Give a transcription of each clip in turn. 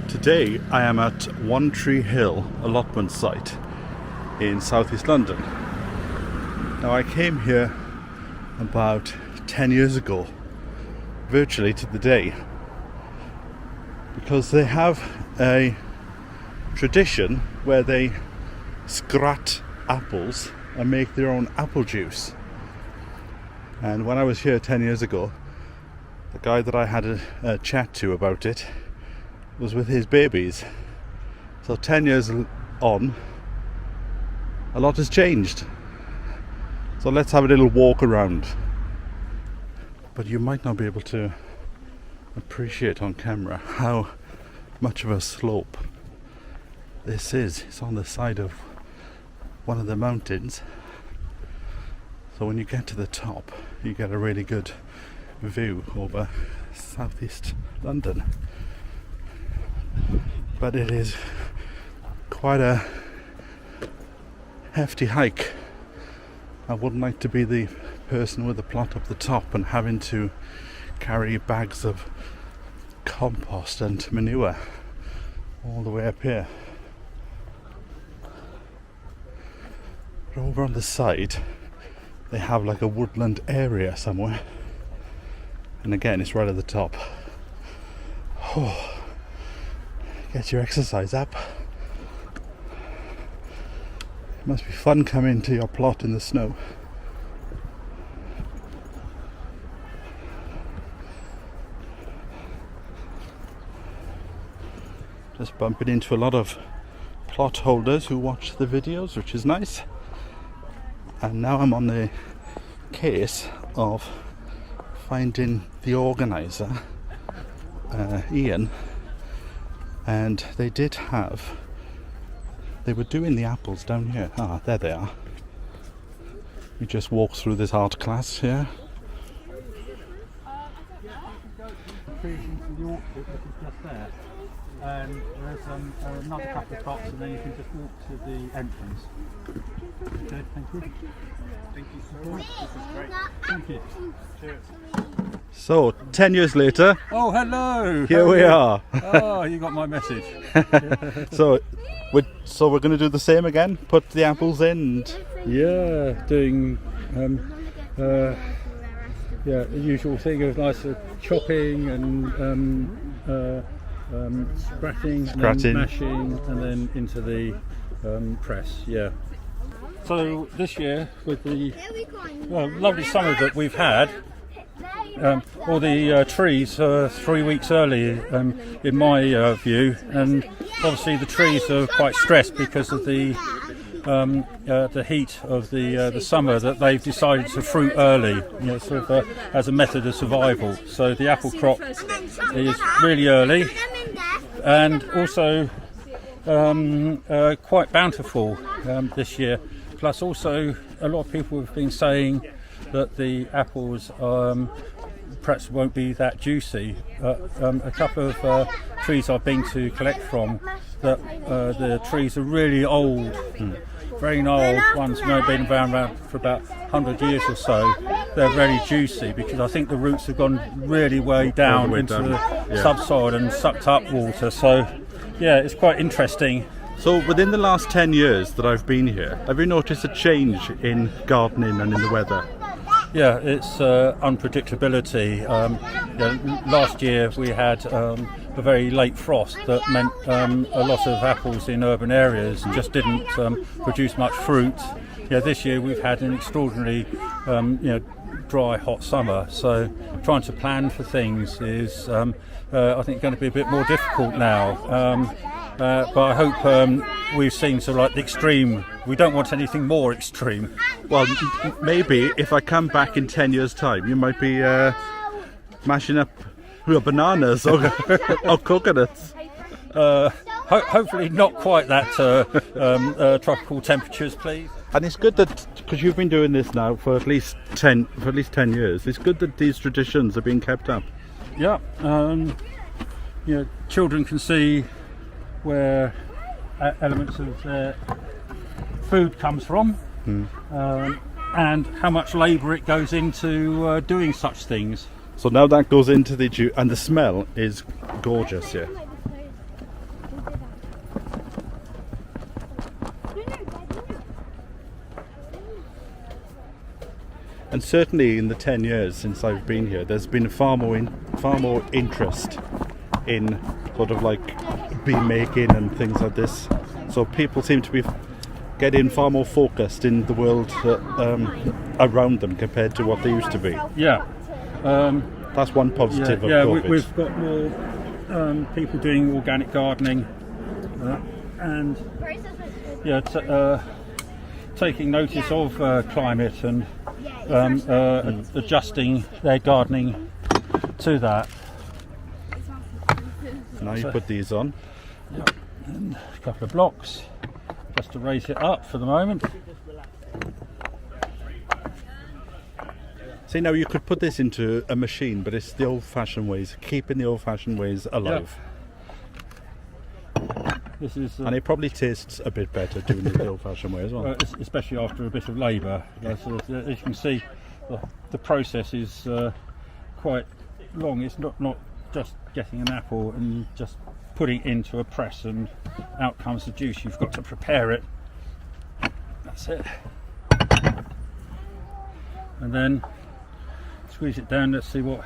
Today I am at One Tree Hill allotment site in southeast London. Now I came here about 10 years ago, virtually to the day, because they have a tradition where they scrat apples and make their own apple juice. And when I was here 10 years ago, the guy that I had a chat to about it was with his babies. So 10 years on, a lot has changed. So let's have a little walk around. But you might not be able to appreciate on camera how much of a slope this is. It's on the side of one of the mountains. So when you get to the top, you get a really good view over southeast London. But it is quite a hefty hike. I wouldn't like to be the person with the plot up the top and having to carry bags of compost and manure all the way up here. But over on the side they have like a woodland area somewhere, and again it's right at the top. Oh. Get your exercise up. It must be fun coming to your plot in the snow. Just bumping into a lot of plot holders who watch the videos, which is nice. And now I'm on the case of finding the organizer, Ian. And they were doing the apples down here. Ah, there they are. We just walked through this art class here. Into the orchard, which is just there. And there's another couple of spots, and then you can just walk to the entrance. Okay, thank you. Thank you so much. This is great. Thank you. Cheers. So, 10 years later. Oh, hello! Here we are. Oh, you got my message. So we're going to do the same again? Put the apples in? Yeah, doing the usual thing of nice chopping and scratching, and then mashing, and then into the press. Yeah. So this year, with the lovely summer that we've had, all the trees are 3 weeks early in my view, and obviously the trees are quite stressed because of the heat of the summer, that they've decided to fruit early, sort of as a method of survival. So the apple crop is really early, and also quite bountiful this year. Plus also a lot of people have been saying that the apples perhaps won't be that juicy. A couple of trees I've been to collect from, that the trees are really old, very old ones, been around for about 100 years or so. They're very juicy because I think the roots have gone really way down into the subsoil and sucked up water. So yeah, it's quite interesting. So within the last 10 years that I've been here, have you noticed a change in gardening and in the weather? Yeah, it's unpredictability. Last year we had a very late frost that meant a lot of apples in urban areas just didn't produce much fruit. This year we've had an extraordinarily dry, hot summer, so trying to plan for things is I think going to be a bit more difficult now. But I hope we've seen sort of like the extreme. We don't want anything more extreme. Well, maybe if I come back in 10 years' time, you might be mashing up bananas or coconuts. Hopefully not quite that tropical temperatures, please. And it's good that, because you've been doing this now for at least 10 years, it's good that these traditions are being kept up. Yeah, children can see where elements of food comes from, and how much labour it goes into doing such things. So now that goes into the juice, and the smell is gorgeous, yeah. And certainly in the 10 years since I've been here, there's been far more interest in sort of like bee making and things like this. So people seem to be getting far more focused in the world around them compared to what they used to be. Yeah. That's one positive of COVID. We've got more people doing organic gardening and taking notice of climate and adjusting their gardening to that. Now you put these on. Yep. And a couple of blocks just to raise it up for the moment. See, now you could put this into a machine, but it's the old-fashioned ways, keeping the old-fashioned ways alive. Yep. This is, and it probably tastes a bit better doing it the old-fashioned way as well. Especially after a bit of labour. As you can see, the process is quite long. It's not just getting an apple and just putting it into a press and out comes the juice. You've got to prepare it. That's it. And then squeeze it down. Let's see what.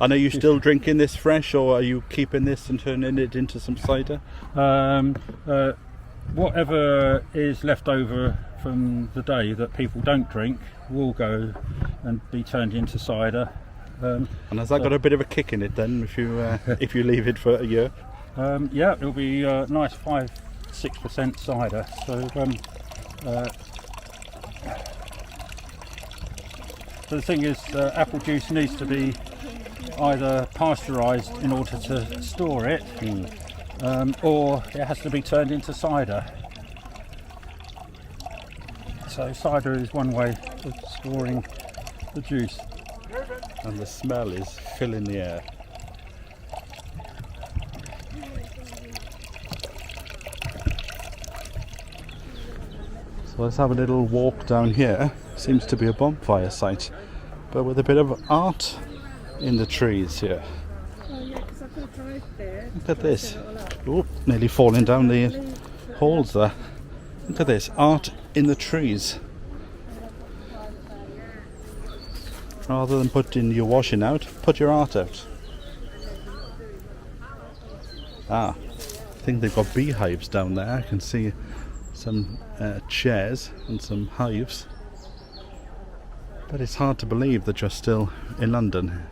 And are you still drinking this fresh, or are you keeping this and turning it into some cider? Whatever is left over from the day that people don't drink will go and be turned into cider. And has that got a bit of a kick in it then, if you leave it for a year? Yeah, it'll be nice 5-6% cider. So the thing is, apple juice needs to be either pasteurised in order to store it, or it has to be turned into cider. So cider is one way of storing the juice. And the smell is filling the air. So let's have a little walk down here. Seems to be a bonfire site, but with a bit of art in the trees here. Oh yeah, because I've got to drive there. Look at this. Oh, nearly falling down the holes there. Look at this, art in the trees. Rather than putting your washing out, put your art out. I think they've got beehives down there. I can see some chairs and some hives. But it's hard to believe that you're still in London.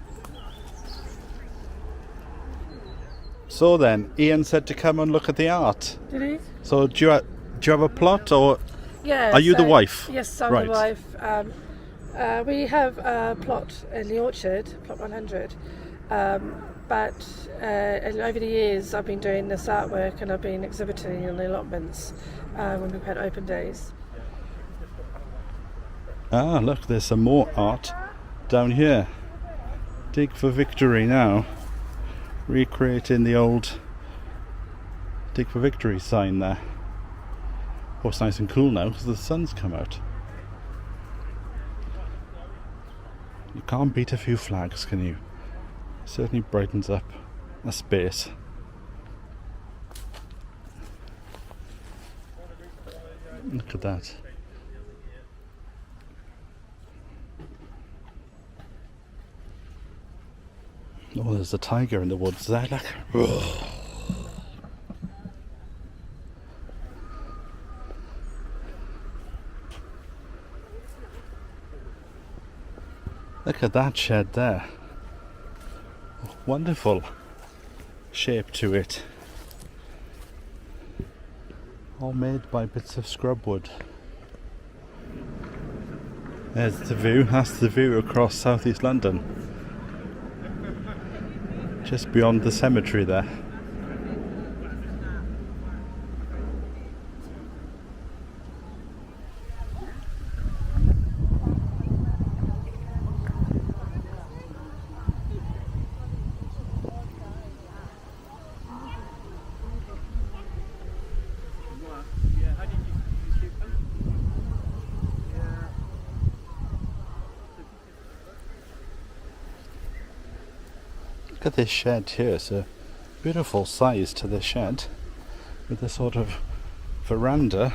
So then, Ian said to come and look at the art. Did he? So do you have a plot, or Yeah. are you the wife? Yes, I'm Right. the wife. We have a plot in the orchard, plot 100. But over the years, I've been doing this artwork and I've been exhibiting in the allotments when we've had open days. Ah, look, there's some more art down here. Dig for Victory now. Recreating the old Dig for Victory sign there. Oh, it's nice and cool now because the sun's come out. You can't beat a few flags, can you? Certainly brightens up a space. Look at that. Oh, there's a tiger in the woods there, look. Look at that shed there. Wonderful shape to it. All made by bits of scrub wood. There's the view. That's the view across southeast London. Just beyond the cemetery there. Look at this shed here. It's a beautiful size to this shed with a sort of veranda,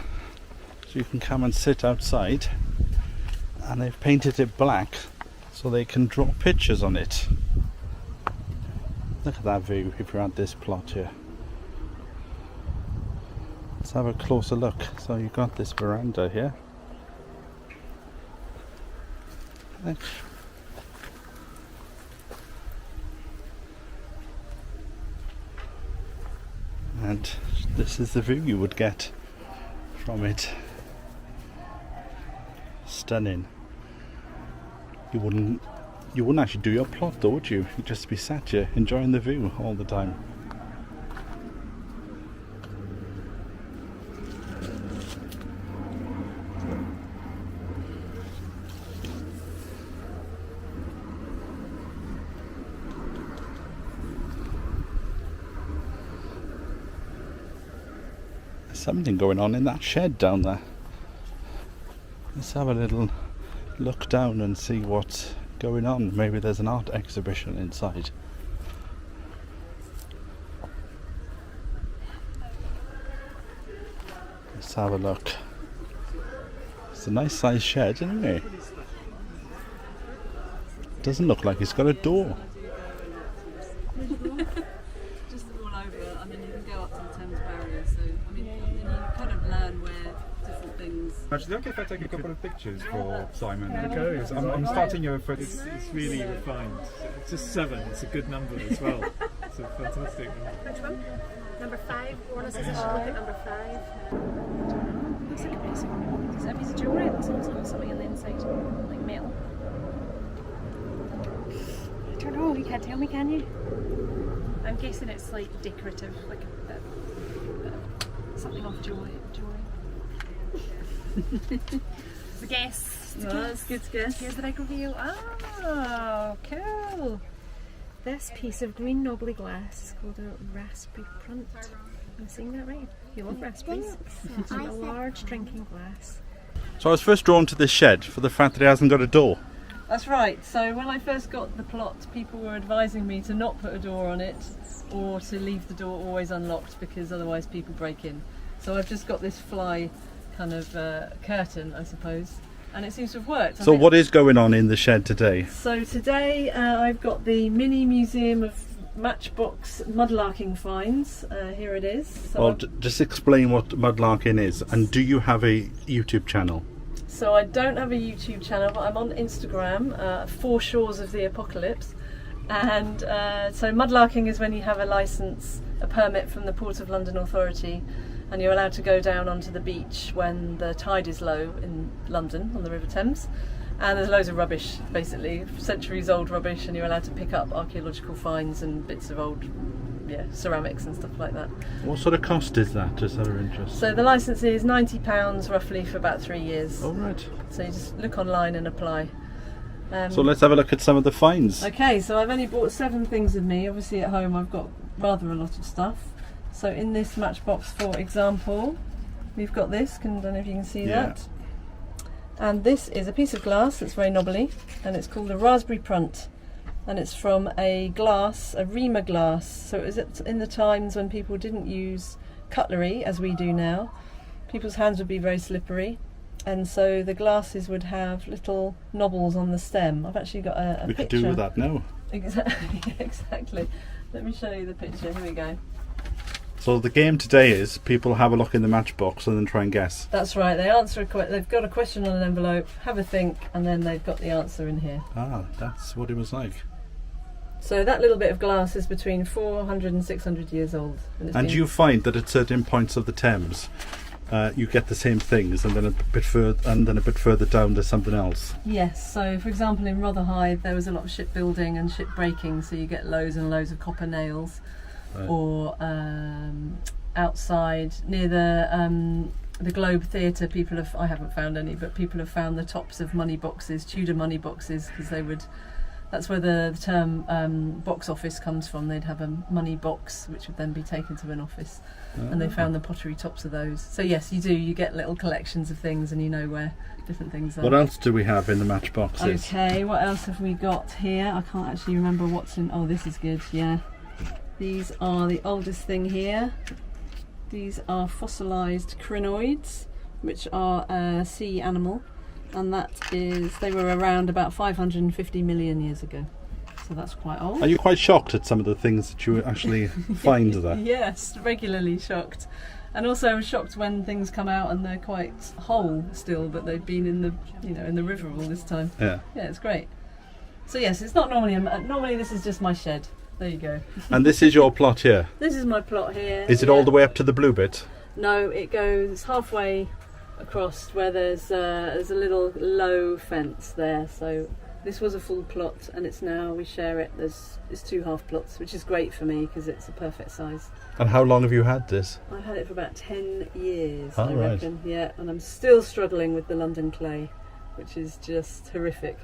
so you can come and sit outside, and they've painted it black so they can draw pictures on it. Look at that view if you're at this plot here. Let's have a closer look. So you've got this veranda here. And this is the view you would get from it. Stunning. You wouldn't actually do your plot though, would you? You'd just be sat here enjoying the view all the time. There's something going on in that shed down there. Let's have a little look down and see what's going on. Maybe there's an art exhibition inside. Let's have a look. It's a nice sized shed anyway. Doesn't look like it's got a door. Just all over. I mean, you can go up to the Thames barrier, so I mean, you kind of learn where different things. Actually, okay if I take a couple of pictures for Simon? Okay, I'm starting your foot. It's really refined. It's just 7. It's a good number as well. It's a fantastic number. Which one? Number 5. Warner says I should look at number 5. Looks like a piece of, is it a piece of jewellery? It looks almost like something on the inside, like metal. I don't know, you can't tell me, can you? I'm guessing it's like decorative, like something off jewellery. It's a guess. It's a guess. Good guess. Here's the big reveal. Oh, cool. This piece of green knobbly glass is called a raspberry print. Am I saying that right? You love raspberries. It's a large drinking glass. So I was first drawn to this shed for the fact that it hasn't got a door. That's right. So when I first got the plot, people were advising me to not put a door on it or to leave the door always unlocked because otherwise people break in. So I've just got this fly kind of curtain, I suppose, and it seems to have worked. So what is going on in the shed today? So today I've got the mini museum of Matchbox mudlarking finds. Here it is. So Well, just explain what Mudlarking is, and do you have a YouTube channel? So I don't have a YouTube channel, but I'm on Instagram, Four Shores of the Apocalypse. And so mudlarking is when you have a licence, a permit from the Port of London Authority, and you're allowed to go down onto the beach when the tide is low in London on the River Thames. And there's loads of rubbish, basically, centuries old rubbish, and you're allowed to pick up archaeological finds and bits of old ceramics and stuff like that. What sort of cost is that, just out of interest? So the licence is £90 roughly for about 3 years. Oh, right. So you just look online and apply. So let's have a look at some of the finds. Okay, so I've only brought 7 things with me. Obviously at home I've got rather a lot of stuff. So in this matchbox, for example, we've got this, I don't know if you can see that. And this is a piece of glass that's very knobbly, and it's called a raspberry print. And it's from a glass, a Rima glass. So it was in the times when people didn't use cutlery as we do now. People's hands would be very slippery, and so the glasses would have little knobbles on the stem. I've actually got a We picture. could do with that now. Exactly, exactly. Let me show you the picture. Here we go. So the game today is people have a look in the matchbox and then try and guess. That's right. They answer they've got a question on an envelope, have a think, and then they've got the answer in here. Ah, that's what it was like. So that little bit of glass is between 400 and 600 years old. And you find that at certain points of the Thames, you get the same things, and then a bit further down there's something else. Yes. So for example, in Rotherhithe there was a lot of shipbuilding and shipbreaking, so you get loads and loads of copper nails. Right. Or outside near the Globe Theatre, I haven't found any, but people have found the tops of money boxes, Tudor money boxes, because they would That's where the term box office comes from. They'd have a money box which would then be taken to an office, and they found the pottery tops of those. So yes, you do. You get little collections of things, and you know where different things are. What else do we have in the matchboxes? Okay, what else have we got here? I can't actually remember what's in. Oh, this is good. Yeah, these are the oldest thing here. These are fossilised crinoids, which are a sea animal. And that is, they were around about 550 million years ago. So that's quite old. Are you quite shocked at some of the things that you actually find there? Yes, regularly shocked. And also I'm shocked when things come out and they're quite whole still, but they've been in the, in the river all this time. Yeah. Yeah, it's great. So yes, it's not normally, normally this is just my shed. There you go. And this is your plot here? This is my plot here. Is it all the way up to the blue bit? No, it goes halfway across where there's a little low fence there. So this was a full plot, and it's now, we share it. It's 2 half plots, which is great for me because it's a perfect size. And how long have you had this? I've had it for about 10 years, Oh, I right. reckon. Yeah, and I'm still struggling with the London clay, which is just horrific.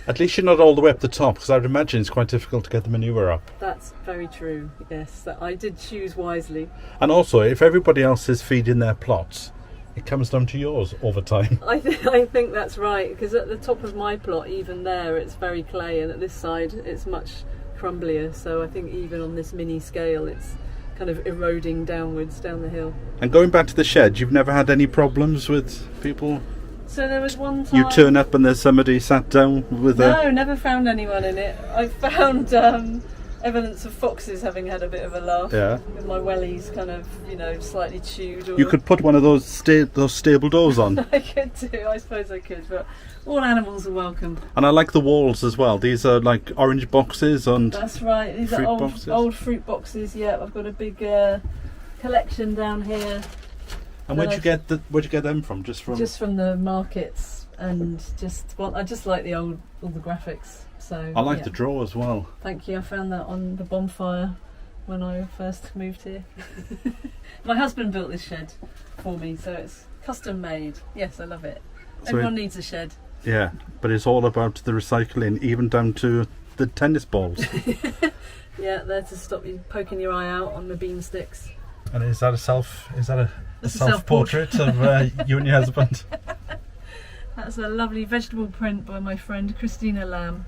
At least you're not all the way up the top, because I would imagine it's quite difficult to get the manure up. That's very true. Yes, that I did choose wisely. And also, if everybody else is feeding their plots, it comes down to yours over time. I think that's right, because at the top of my plot, even there, it's very clay, and at this side, it's much crumblier. So I think even on this mini scale, it's kind of eroding downwards down the hill. And going back to the shed, you've never had any problems with people? So there was one time... You turn up and there's somebody sat down with No, never found anyone in it. I found evidence of foxes having had a bit of a laugh. Yeah. With my wellies kind of, slightly chewed. Or... You could put one of those stable doors on. I could do, I suppose I could, but all animals are welcome. And I like the walls as well. These are like orange boxes and... That's right, these fruit are boxes. old fruit boxes, yeah. I've got a big collection down here. And where'd you get them from? Just from the markets, and I just like all the graphics. So I like yeah. the draw as well. Thank you. I found that on the bonfire when I first moved here. My husband built this shed for me, so it's custom made. Yes, I love it. So Everyone needs a shed. Yeah, but it's all about the recycling, even down to the tennis balls. Yeah, there to stop you poking your eye out on the bean sticks. And is that a self-portrait self-portrait. of you and your husband? That's a lovely vegetable print by my friend Christina Lamb.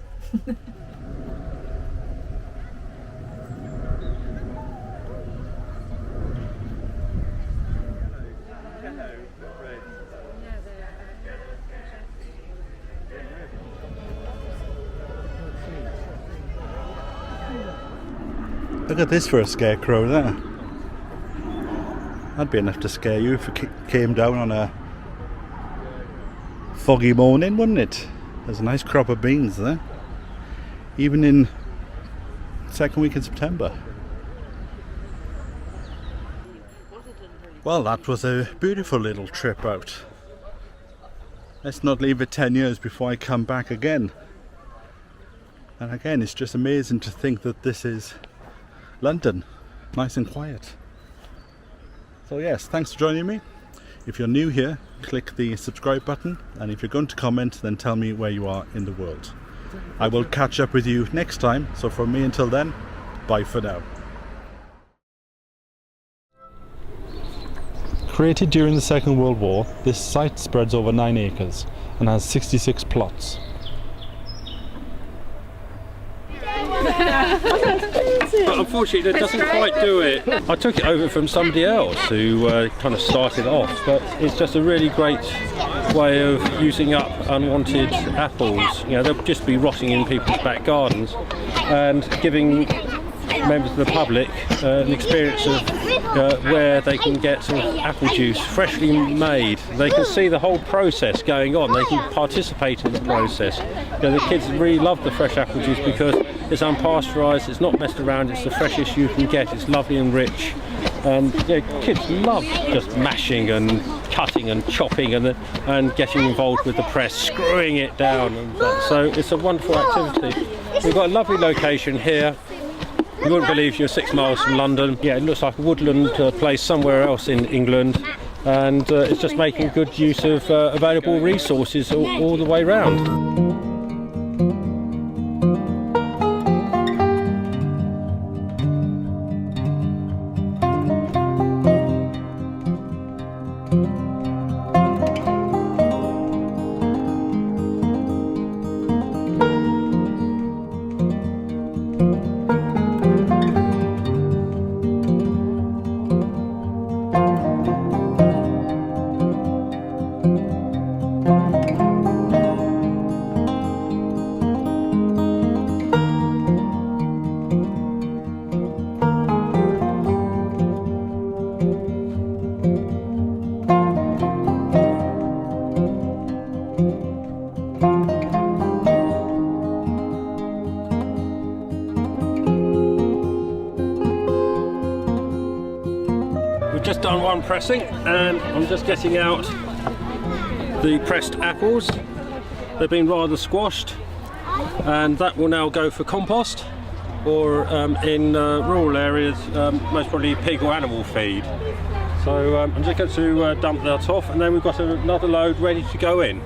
Look at this for a scarecrow there. That'd be enough to scare you if it came down on a foggy morning, wouldn't it? There's a nice crop of beans there. Even in second week in September. Well, that was a beautiful little trip out. Let's not leave it 10 years before I come back again. And again, it's just amazing to think that this is London, nice and quiet. So yes, thanks for joining me. If you're new here, click the subscribe button, and if you're going to comment, then tell me where you are in the world. I will catch up with you next time, so from me until then, bye for now. Created during the Second World War, this site spreads over 9 acres and has 66 plots. But unfortunately that doesn't quite do it. I took it over from somebody else who kind of started off, but it's just a really great way of using up unwanted apples. They'll just be rotting in people's back gardens, and giving members of the public an experience of where they can get sort of apple juice freshly made. They can see the whole process going on. They can participate in the process. The kids really love the fresh apple juice because it's unpasteurised, it's not messed around, it's the freshest you can get, it's lovely and rich. And kids love just mashing and cutting and chopping and getting involved with the press, screwing it down. And so it's a wonderful activity. We've got a lovely location here. You wouldn't believe you're 6 miles from London. Yeah, it looks like a woodland place somewhere else in England, and it's just making good use of available resources all the way round. Just done one pressing, and I'm just getting out the pressed apples. They've been rather squashed, and that will now go for compost, or in rural areas, most probably pig or animal feed. So I'm just going to dump that off, and then we've got another load ready to go in.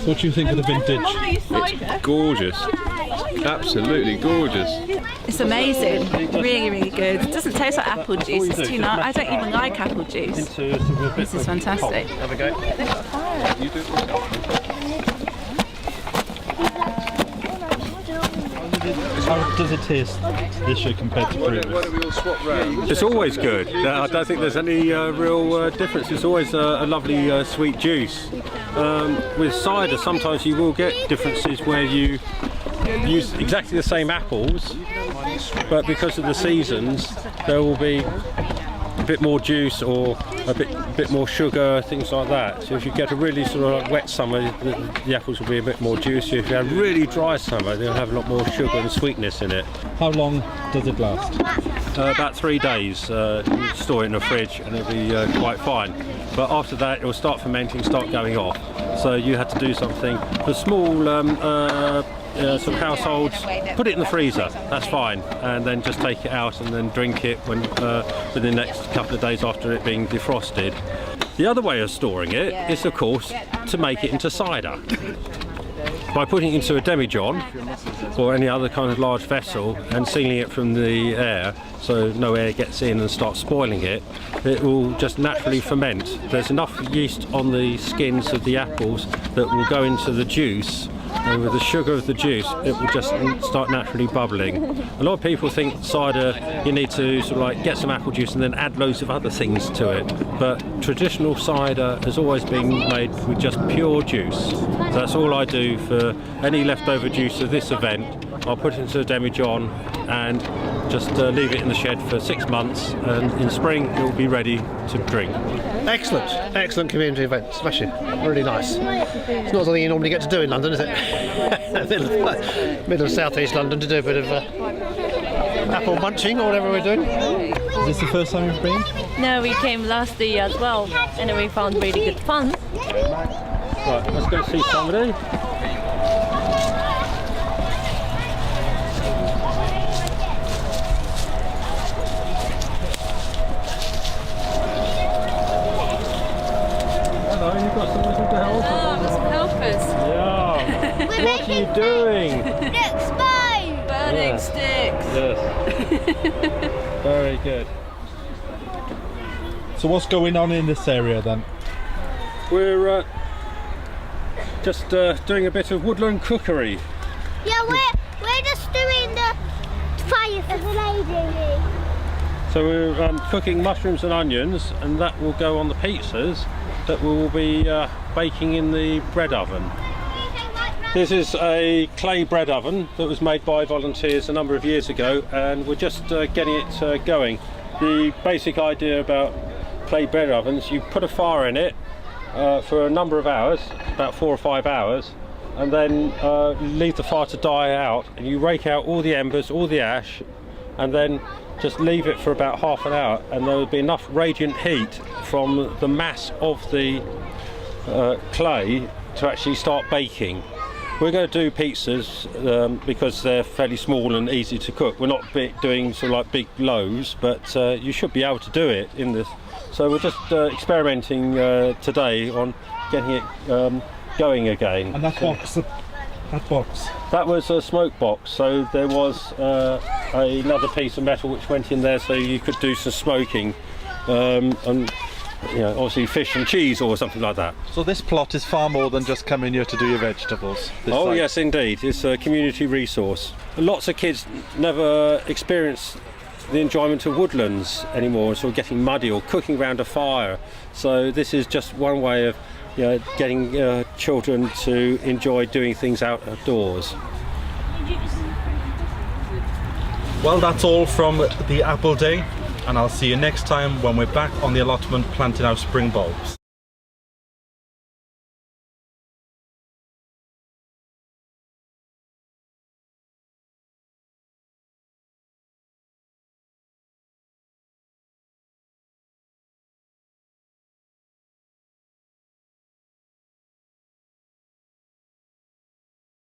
What do you think of the vintage? It's gorgeous. Absolutely gorgeous. It's amazing. Really, really good. It doesn't taste like apple juice. It's too nice. I don't even like apple juice. This is fantastic. Have a go. You do it yourself. How does it taste this year compared to previous? It's always good. I don't think there's any real difference. It's always a lovely sweet juice. With cider, sometimes you will get differences where you use exactly the same apples, but because of the seasons, there will be a bit more juice or a bit more sugar, things like that. So if you get a really sort of wet summer, the apples will be a bit more juicy. If you have a really dry summer, they'll have a lot more sugar and sweetness in it. How long does it last? About 3 days. You store it in a fridge and it'll be quite fine. But after that, it will start fermenting, start going off. So you had to do something for small sort of households. Put it in the freezer. That's fine, and then just take it out and then drink it when within the next couple of days after it being defrosted. The other way of storing it is, of course, to make it into cider. By putting it into a demijohn or any other kind of large vessel and sealing it from the air so no air gets in and starts spoiling it, it will just naturally ferment. There's enough yeast on the skins of the apples that will go into the juice, and with the sugar of the juice it will just start naturally bubbling. A lot of people think cider you need to sort of like get some apple juice and then add loads of other things to it, but traditional cider has always been made with just pure juice. So that's all I do for any leftover juice of this event. I'll put it into a demijohn and just leave it in the shed for 6 months, and in spring it will be ready to drink. Excellent, excellent community event, smashing, really nice. It's not something you normally get to do in London, is it? Middle of South East London, to do a bit of apple munching or whatever we're doing. Is this the first time you've been? No, we came last year as well, and we found really good fun. Right, let's go see somebody. Hello, you've got someone to help us. Oh, some helpers. Yeah. What are you doing? Burning sticks. Yes. Very good. So what's going on in this area then? We're just doing a bit of woodland cookery. Yeah, we're just doing the fire for the lady. So we're cooking mushrooms and onions, and that will go on the pizzas that we will be baking in the bread oven. This is a clay bread oven that was made by volunteers a number of years ago, and we're just getting it going. The basic idea about clay bread ovens, you put a fire in it for a number of hours, about 4 or 5 hours, and then leave the fire to die out, and you rake out all the embers, all the ash, and then just leave it for about half an hour, and there will be enough radiant heat from the mass of the clay to actually start baking. We're going to do pizzas because they're fairly small and easy to cook. We're not doing sort of like big loaves, but you should be able to do it in this. So we're just experimenting today on getting it going again. And that box? That was a smoke box, so there was another piece of metal which went in there so you could do some smoking, and you know, obviously fish and cheese or something like that. So this plot is far more than just coming here to do your vegetables. Oh site. Yes, indeed. It's a community resource. Lots of kids never experience the enjoyment of woodlands anymore, sort of getting muddy or cooking around a fire. So this is just one way of getting children to enjoy doing things outdoors. Well, that's all from the apple day, and I'll see you next time when we're back on the allotment planting our spring bulbs.